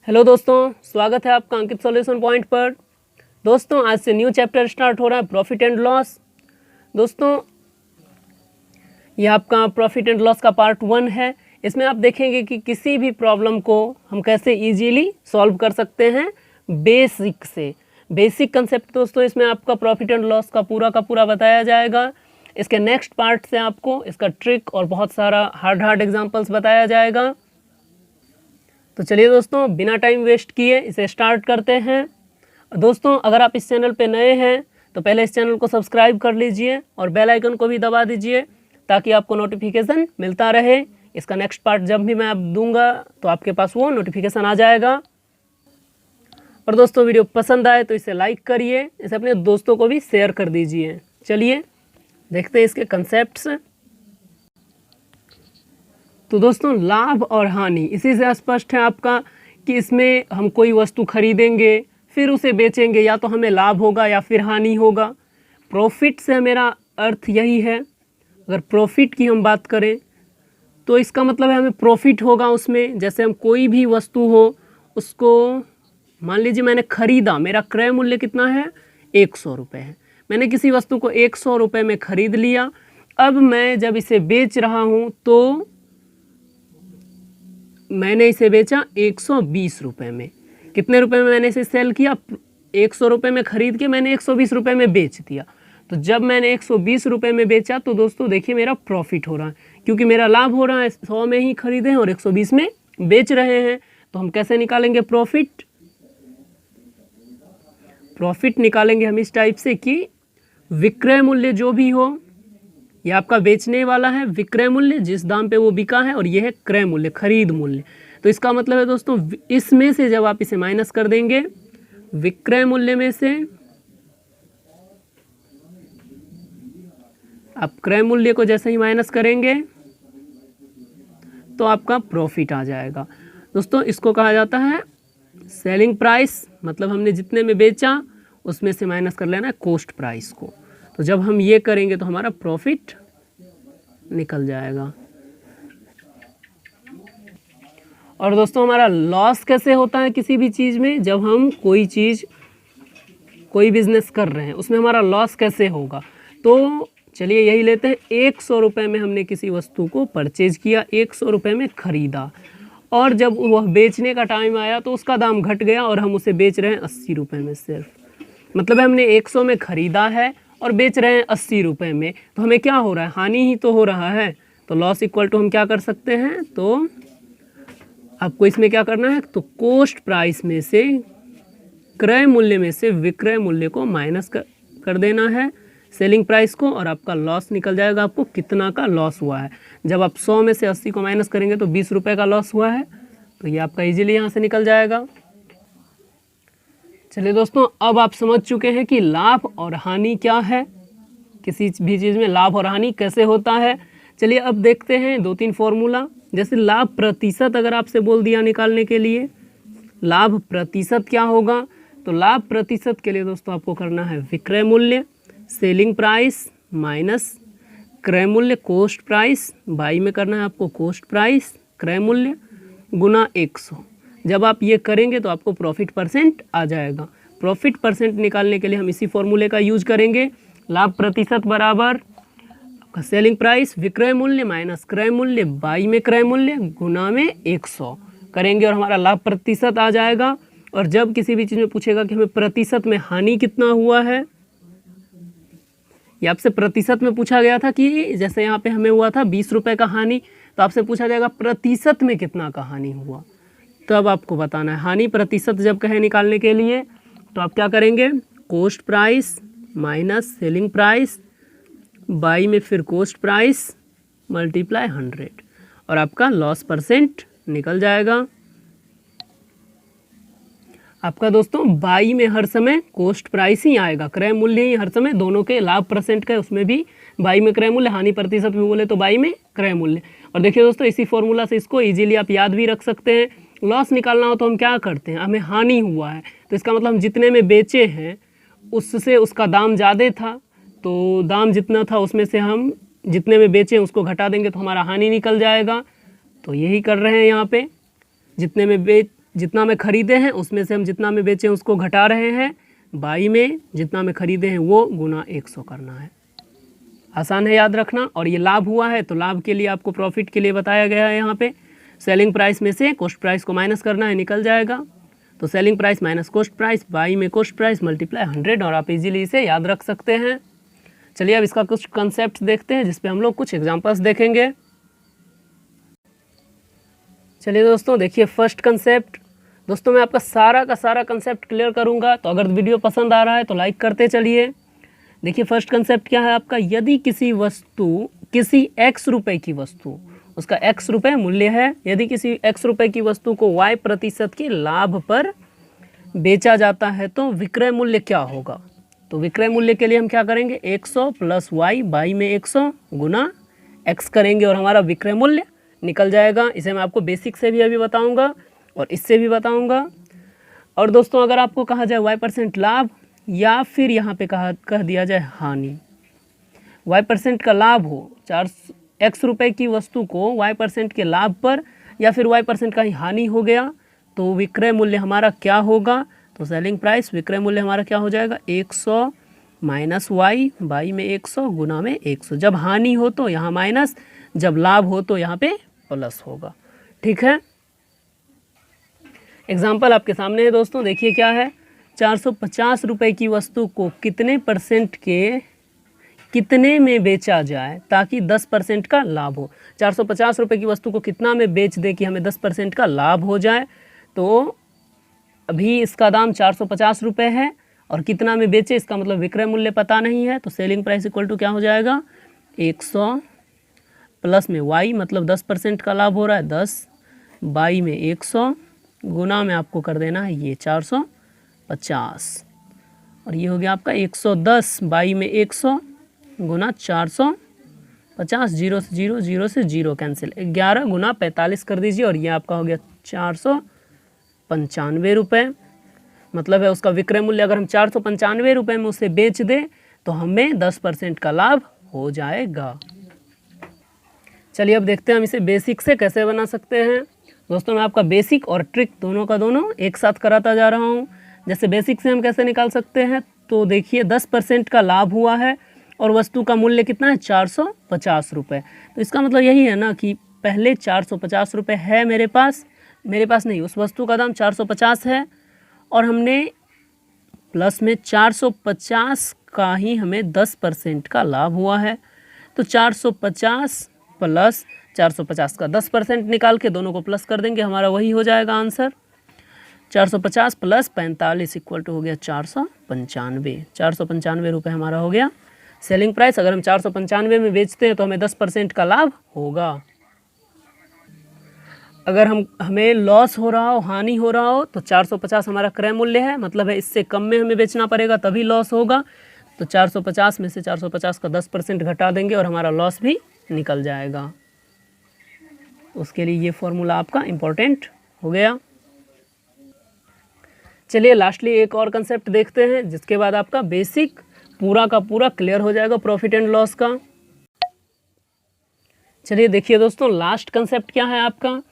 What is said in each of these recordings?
Hello दोस्तों, स्वागत है आपका अंकित सॉल्यूशन पॉइंट पर। दोस्तों आज से न्यू चैप्टर स्टार्ट हो रहा है, प्रॉफिट एंड लॉस। दोस्तों ये आपका प्रॉफिट एंड लॉस का पार्ट 1 है। इसमें आप देखेंगे कि किसी भी प्रॉब्लम को हम कैसे इजीली सॉल्व कर सकते हैं बेसिक से। बेसिक कंसेप्ट दोस्तों इसमें आपका प्रॉफिट एंड लॉस का पूरा बताया जाएगा। इसके नेक्स्ट पार्ट से आपको इसका ट्रिक और बहुत सारा हार्ड एग्जाम्पल्स बताया जाएगा। तो चलिए दोस्तों बिना टाइम वेस्ट किए इसे स्टार्ट करते हैं। दोस्तों अगर आप इस चैनल पे नए हैं तो पहले इस चैनल को सब्सक्राइब कर लीजिए और बेल आइकन को भी दबा दीजिए ताकि आपको नोटिफिकेशन मिलता रहे। इसका नेक्स्ट पार्ट जब भी मैं आप दूंगा तो आपके पास वो नोटिफिकेशन आ जाएगा। और दोस्तों वीडियो पसंद आए तो इसे लाइक करिए, इसे अपने दोस्तों को भी शेयर कर दीजिए। चलिए देखते हैं इसके कंसेप्ट्स। तो दोस्तों लाभ और हानि इसी से स्पष्ट है आपका कि इसमें हम कोई वस्तु खरीदेंगे फिर उसे बेचेंगे, या तो हमें लाभ होगा या फिर हानि होगा। प्रॉफिट से मेरा अर्थ यही है। अगर प्रॉफिट की हम बात करें तो इसका मतलब है हमें प्रॉफिट होगा उसमें। जैसे हम कोई भी वस्तु हो उसको मान लीजिए मैंने खरीदा, मेरा क्रय मूल्य कितना है 100 रुपये है। मैंने किसी वस्तु को 100 रुपये में खरीद लिया। अब मैं जब इसे बेच रहा हूँ तो मैंने इसे बेचा 120 रुपये में। कितने रुपए में मैंने इसे सेल किया? 100 रुपये में खरीद के मैंने 120 रुपये में बेच दिया। तो जब मैंने 120 रुपये में बेचा तो दोस्तों देखिए मेरा प्रॉफिट हो रहा है, क्योंकि मेरा लाभ हो रहा है। 100 में ही खरीदे हैं और 120 में बेच रहे हैं। तो हम कैसे निकालेंगे प्रॉफिट? प्रॉफिट निकालेंगे हम इस टाइप से कि विक्रय मूल्य जो भी हो, ये आपका बेचने वाला है विक्रय मूल्य जिस दाम पे वो बिका है, और ये है क्रय मूल्य खरीद मूल्य। तो इसका मतलब है दोस्तों इसमें से जब आप इसे माइनस कर देंगे विक्रय मूल्य में से आप क्रय मूल्य को जैसे ही माइनस करेंगे तो आपका प्रॉफिट आ जाएगा। दोस्तों इसको कहा जाता है सेलिंग प्राइस, मतलब हमने जितने में बेचा उसमें से माइनस कर लेना है कॉस्ट प्राइस को। तो जब हम ये करेंगे तो हमारा प्रॉफिट निकल जाएगा। और दोस्तों हमारा लॉस कैसे होता है किसी भी चीज़ में? जब हम कोई बिजनेस कर रहे हैं उसमें हमारा लॉस कैसे होगा? तो चलिए यही लेते हैं। 100 रुपये में हमने किसी वस्तु को परचेज किया, 100 रुपये में ख़रीदा, और जब वह बेचने का टाइम आया तो उसका दाम घट गया और हम उसे बेच रहे हैं 80 रुपये में सिर्फ। मतलब हमने 100 में ख़रीदा है और बेच रहे हैं 80 रुपये में। तो हमें क्या हो रहा है? हानि ही तो हो रहा है। तो लॉस इक्वल टू हम क्या कर सकते हैं? तो आपको इसमें क्या करना है, तो कॉस्ट प्राइस में से क्रय मूल्य में से विक्रय मूल्य को माइनस कर देना है सेलिंग प्राइस को, और आपका लॉस निकल जाएगा। आपको कितना का लॉस हुआ है? जब आप 100 में से 80 को माइनस करेंगे तो 20 रुपये का लॉस हुआ है। तो ये आपका इजीली यहाँ से निकल जाएगा। चलिए दोस्तों अब आप समझ चुके हैं कि लाभ और हानि क्या है, किसी भी चीज़ में लाभ और हानि कैसे होता है। चलिए अब देखते हैं 2-3 फॉर्मूला। जैसे लाभ प्रतिशत अगर आपसे बोल दिया निकालने के लिए, लाभ प्रतिशत क्या होगा? तो लाभ प्रतिशत के लिए दोस्तों आपको करना है विक्रय मूल्य सेलिंग प्राइस माइनस क्रय मूल्य कॉस्ट प्राइस, बाई में करना है आपको कॉस्ट प्राइस क्रय मूल्य गुना 100। जब आप ये करेंगे तो आपको प्रॉफिट परसेंट आ जाएगा। प्रॉफिट परसेंट निकालने के लिए हम इसी फॉर्मूले का यूज करेंगे। लाभ प्रतिशत बराबर आपका सेलिंग प्राइस विक्रय मूल्य माइनस क्रय मूल्य बाई में क्रय मूल्य गुना में 100 करेंगे और हमारा लाभ प्रतिशत आ जाएगा। और जब किसी भी चीज़ में पूछेगा कि हमें प्रतिशत में हानि कितना हुआ है, ये आपसे प्रतिशत में पूछा गया था कि जैसे यहाँ पे हमें हुआ था 20 रुपये का हानि, तो आपसे पूछा जाएगा प्रतिशत में कितना का हानि हुआ, तब आपको बताना है। हानि प्रतिशत जब कहे निकालने के लिए तो आप क्या करेंगे, cost price minus selling price by में फिर कॉस्ट प्राइस मल्टीप्लाई 100, और आपका लॉस परसेंट निकल जाएगा। आपका दोस्तों बाई में हर समय कॉस्ट प्राइस ही आएगा, क्रय मूल्य ही हर समय दोनों के लाभ परसेंट का, उसमें भी बाई में क्रय मूल्य, हानि प्रतिशत में बोले तो बाई में क्रय मूल्य। और देखिए दोस्तों इसी फॉर्मूला से इसको इजीली आप याद भी रख सकते हैं। लॉस निकालना हो तो हम क्या करते हैं, हमें हानि हुआ है तो इसका मतलब हम जितने में बेचे हैं उससे उसका दाम ज़्यादा था, तो दाम जितना था उसमें से हम जितने में बेचे उसको घटा देंगे तो हमारा हानि निकल जाएगा। तो यही कर रहे हैं यहाँ पे, जितने में जितना में खरीदे हैं उसमें से हम जितना में बेचे हैं उसको घटा रहे हैं, बाई में जितना में खरीदे हैं वो गुना 100 करना है। आसान है याद रखना। और ये लाभ हुआ है तो लाभ के लिए आपको प्रॉफिट के लिए बताया गया है, यहाँ पे सेलिंग प्राइस में से कॉस्ट प्राइस को माइनस करना है, निकल जाएगा। तो selling price minus cost price, by में कॉस्ट प्राइस मल्टीप्लाई 100, और आप इजीली इसे याद रख सकते हैं। चलिए अब इसका कुछ कंसेप्ट देखते हैं, जिसपे हम लोग कुछ एग्जांपल्स देखेंगे। चलिए दोस्तों देखिए फर्स्ट कंसेप्ट। दोस्तों मैं आपका सारा का सारा कंसेप्ट क्लियर करूंगा, तो अगर वीडियो पसंद आ रहा है तो लाइक करते चलिए। देखिए फर्स्ट कंसेप्ट क्या है आपका, यदि किसी वस्तु, किसी x रुपए की वस्तु, उसका x रुपए मूल्य है, यदि किसी x रुपए की वस्तु को y% के लाभ पर बेचा जाता है तो विक्रय मूल्य क्या होगा। तो विक्रय मूल्य के लिए हम क्या करेंगे, 100 प्लस y, बाई में 100 गुना x करेंगे और हमारा विक्रय मूल्य निकल जाएगा। इसे मैं आपको बेसिक से भी अभी बताऊंगा और इससे भी बताऊंगा। और दोस्तों अगर आपको कहा जाए y% लाभ या फिर यहाँ पे कह दिया जाए हानि, y% का लाभ हो, x रुपए की वस्तु को y% के लाभ पर या फिर y% का ही हानि हो गया, तो विक्रय मूल्य हमारा क्या होगा। तो सेलिंग प्राइस, विक्रय मूल्य हमारा क्या हो जाएगा, 100 माइनस y, बाई में 100 गुना में 100। जब हानि हो तो यहाँ माइनस, जब लाभ हो तो यहाँ पे प्लस होगा। ठीक है, एग्जाम्पल आपके सामने है दोस्तों। देखिए क्या है, 450 रुपए की वस्तु को कितने % के कितने में बेचा जाए ताकि 10% का लाभ हो। 450 रुपए की वस्तु को कितना में बेच दे कि हमें 10% का लाभ हो जाए। तो अभी इसका दाम 450 रुपये है और कितना में बेचे, इसका मतलब विक्रय मूल्य पता नहीं है। तो सेलिंग प्राइस इक्वल टू क्या हो जाएगा, 100 प्लस में y, मतलब 10% का लाभ हो रहा है 10, बाई में 100 गुना में आपको कर देना है ये 450, और ये हो गया आपका 110 बाई में 100 गुना 450, 0 से 0, 0 से 0 कैंसिल, 11 गुना 45 कर दीजिए और ये आपका हो गया 495 रुपये। मतलब है उसका विक्रय मूल्य अगर हम 495 रुपये में उसे बेच दें तो हमें 10% का लाभ हो जाएगा। चलिए अब देखते हैं हम इसे बेसिक से कैसे बना सकते हैं। दोस्तों मैं आपका बेसिक और ट्रिक दोनों का दोनों एक साथ कराता जा रहा हूँ। जैसे बेसिक से हम कैसे निकाल सकते हैं, तो देखिए 10% का लाभ हुआ है और वस्तु का मूल्य कितना है, 450 रुपये। तो इसका मतलब यही है ना कि पहले 450 रुपये है मेरे पास नहीं, उस वस्तु का दाम 450 है और हमने प्लस में 450 का ही हमें 10% का लाभ हुआ है। तो 450 प्लस 450 का 10% निकाल के दोनों को प्लस कर देंगे, हमारा वही हो जाएगा आंसर। 450 प्लस 45 इक्वल टू हो गया 495। 495 रुपये हमारा हो गया सेलिंग प्राइस। अगर हम 495 में बेचते हैं तो हमें 10% का लाभ होगा। अगर हमें लॉस हो रहा हो, हानि हो रहा हो, तो 450 हमारा क्रय मूल्य है, मतलब है इससे कम में हमें बेचना पड़ेगा तभी लॉस होगा। तो 450 में से 450 का 10% घटा देंगे और हमारा लॉस भी निकल जाएगा। उसके लिए ये फॉर्मूला आपका इम्पोर्टेंट हो गया। चलिए लास्टली एक और कंसेप्ट देखते हैं, जिसके बाद आपका बेसिक पूरा का पूरा क्लियर हो जाएगा प्रॉफिट एंड लॉस का। चलिए देखिए दोस्तों, लास्ट कंसेप्ट क्या है आपका,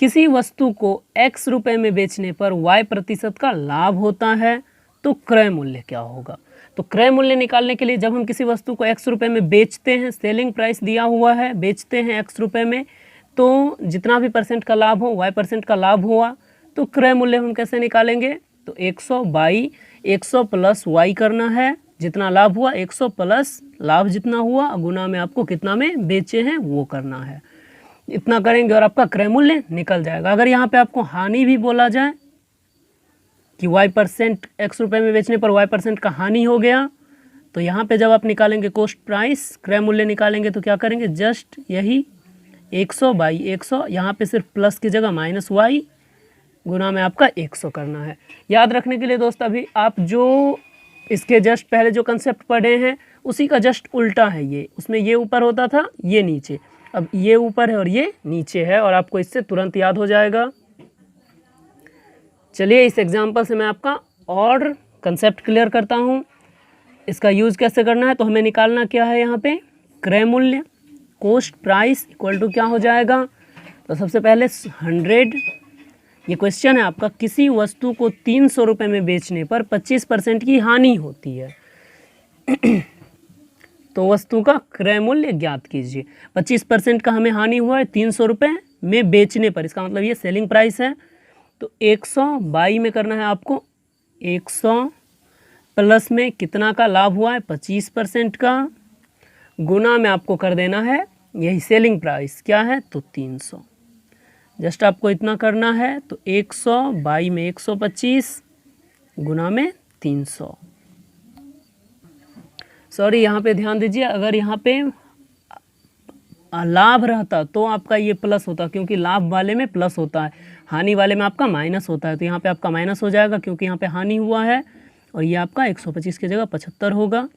किसी वस्तु को x रुपए में बेचने पर y% का लाभ होता है तो क्रय मूल्य क्या होगा। तो क्रय मूल्य निकालने के लिए जब हम किसी वस्तु को x रुपए में बेचते हैं, सेलिंग प्राइस दिया हुआ है, बेचते हैं x रुपए में, तो जितना भी % का लाभ हो, y% का लाभ हुआ, तो क्रय मूल्य हम कैसे निकालेंगे। तो 100 बाई 100 प्लस y करना है, जितना लाभ हुआ 100 प्लस लाभ जितना हुआ गुना में आपको कितना में बेचे हैं वो करना है। इतना करेंगे और आपका क्रय मूल्य निकल जाएगा। अगर यहाँ पे आपको हानि भी बोला जाए कि y% x रुपए में बेचने पर y% का हानि हो गया, तो यहाँ पे जब आप निकालेंगे कॉस्ट प्राइस, क्रय मूल्य निकालेंगे तो क्या करेंगे, जस्ट यही 100 बाई 100, यहाँ पे सिर्फ प्लस की जगह माइनस y गुना में आपका 100 करना है। याद रखने के लिए दोस्त, अभी आप जो इसके जस्ट पहले जो कंसेप्ट पढ़े हैं उसी का जस्ट उल्टा है ये। उसमें ये ऊपर होता था, ये नीचे, अब ये ऊपर है और ये नीचे है, और आपको इससे तुरंत याद हो जाएगा। चलिए इस एग्जांपल से मैं आपका और कंसेप्ट क्लियर करता हूँ। इसका यूज़ कैसे करना है, तो हमें निकालना क्या है, यहाँ पे क्रय मूल्य, कॉस्ट प्राइस इक्वल टू क्या हो जाएगा। तो सबसे पहले 100, ये क्वेश्चन है आपका, किसी वस्तु को 300 रुपये में बेचने पर 25% की हानि होती है तो वस्तु का क्रय मूल्य ज्ञात कीजिए। 25% का हमें हानि हुआ है 300 रुपये में बेचने पर, इसका मतलब ये सेलिंग प्राइस है। तो 100 बाई में करना है आपको, 100 प्लस में कितना का लाभ हुआ है 25% का, गुना में आपको कर देना है यही सेलिंग प्राइस क्या है तो 300। जस्ट आपको इतना करना है, तो 100 बाई में 125 गुना में 300। सॉरी यहाँ पे ध्यान दीजिए, अगर यहाँ पे लाभ रहता तो आपका ये प्लस होता, क्योंकि लाभ वाले में प्लस होता है, हानि वाले में आपका माइनस होता है। तो यहाँ पे आपका माइनस हो जाएगा क्योंकि यहाँ पे हानि हुआ है, और ये आपका 125 की जगह 75 होगा।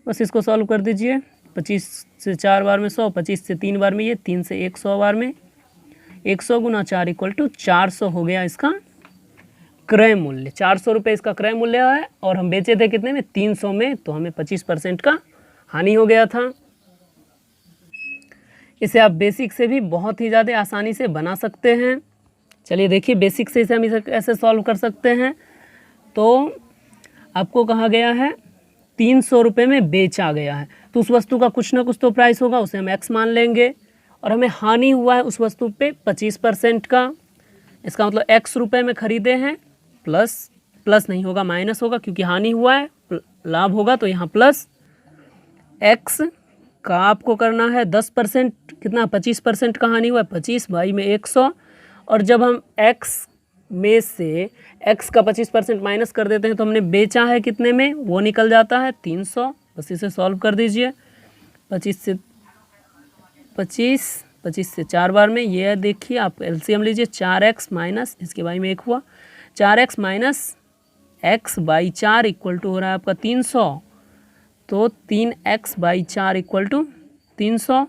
बस इसको सॉल्व कर दीजिए। 25 से 4 बार में 100, 25 से 3 बार में ये, 3 से 100 बार में 100 गुना 4 इक्वल टू 400 हो गया इसका क्रय मूल्य। 400 रुपये इसका क्रय मूल्य है, और हम बेचे थे कितने में 300 में, तो हमें 25% का हानि हो गया था। इसे आप बेसिक से भी बहुत ही ज़्यादा आसानी से बना सकते हैं। चलिए देखिए, बेसिक से इसे हम इसे ऐसे सॉल्व कर सकते हैं। तो आपको कहा गया है 300 रुपये में बेचा गया है, तो उस वस्तु का कुछ ना कुछ तो प्राइस होगा, उसे हम x मान लेंगे, और हमें हानि हुआ है उस वस्तु पे 25% का। इसका मतलब x रुपये में खरीदे हैं, प्लस नहीं होगा माइनस होगा, क्योंकि हानि हुआ है, लाभ होगा तो यहाँ प्लस। x का आपको करना है 10%, कितना 25% का हानि हुआ है 25 बाई में 100, और जब हम x में से x का 25% माइनस कर देते हैं तो हमने बेचा है कितने में, वो निकल जाता है 300। बस इसे सॉल्व कर दीजिए। 25 से 4 बार में ये देखिए, आप एलसीएम लीजिए, 4x माइनस इसके बाई में 1 हुआ, 4x minus x by 4 equal to हो रहा है आपका 300। तो 3x बाई 4 इक्वल टू 300।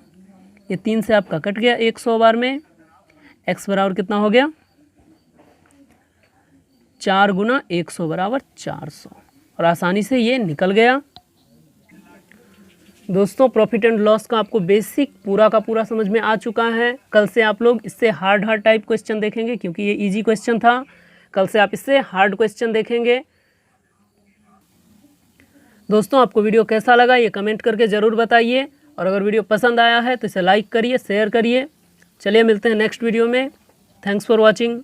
ये 3 से आपका कट गया 100 बार में, x बराबर कितना हो गया 4 गुना 100 बराबर 400, और आसानी से ये निकल गया। दोस्तों, प्रॉफिट एंड लॉस का आपको बेसिक पूरा का पूरा समझ में आ चुका है। कल से आप लोग इससे हार्ड टाइप क्वेश्चन देखेंगे, क्योंकि ये इजी क्वेश्चन था। कल से आप इससे हार्ड क्वेश्चन देखेंगे। दोस्तों, आपको वीडियो कैसा लगा ये कमेंट करके ज़रूर बताइए, और अगर वीडियो पसंद आया है तो इसे लाइक करिए, शेयर करिए। चलिए मिलते हैं नेक्स्ट वीडियो में। Thanks for watching.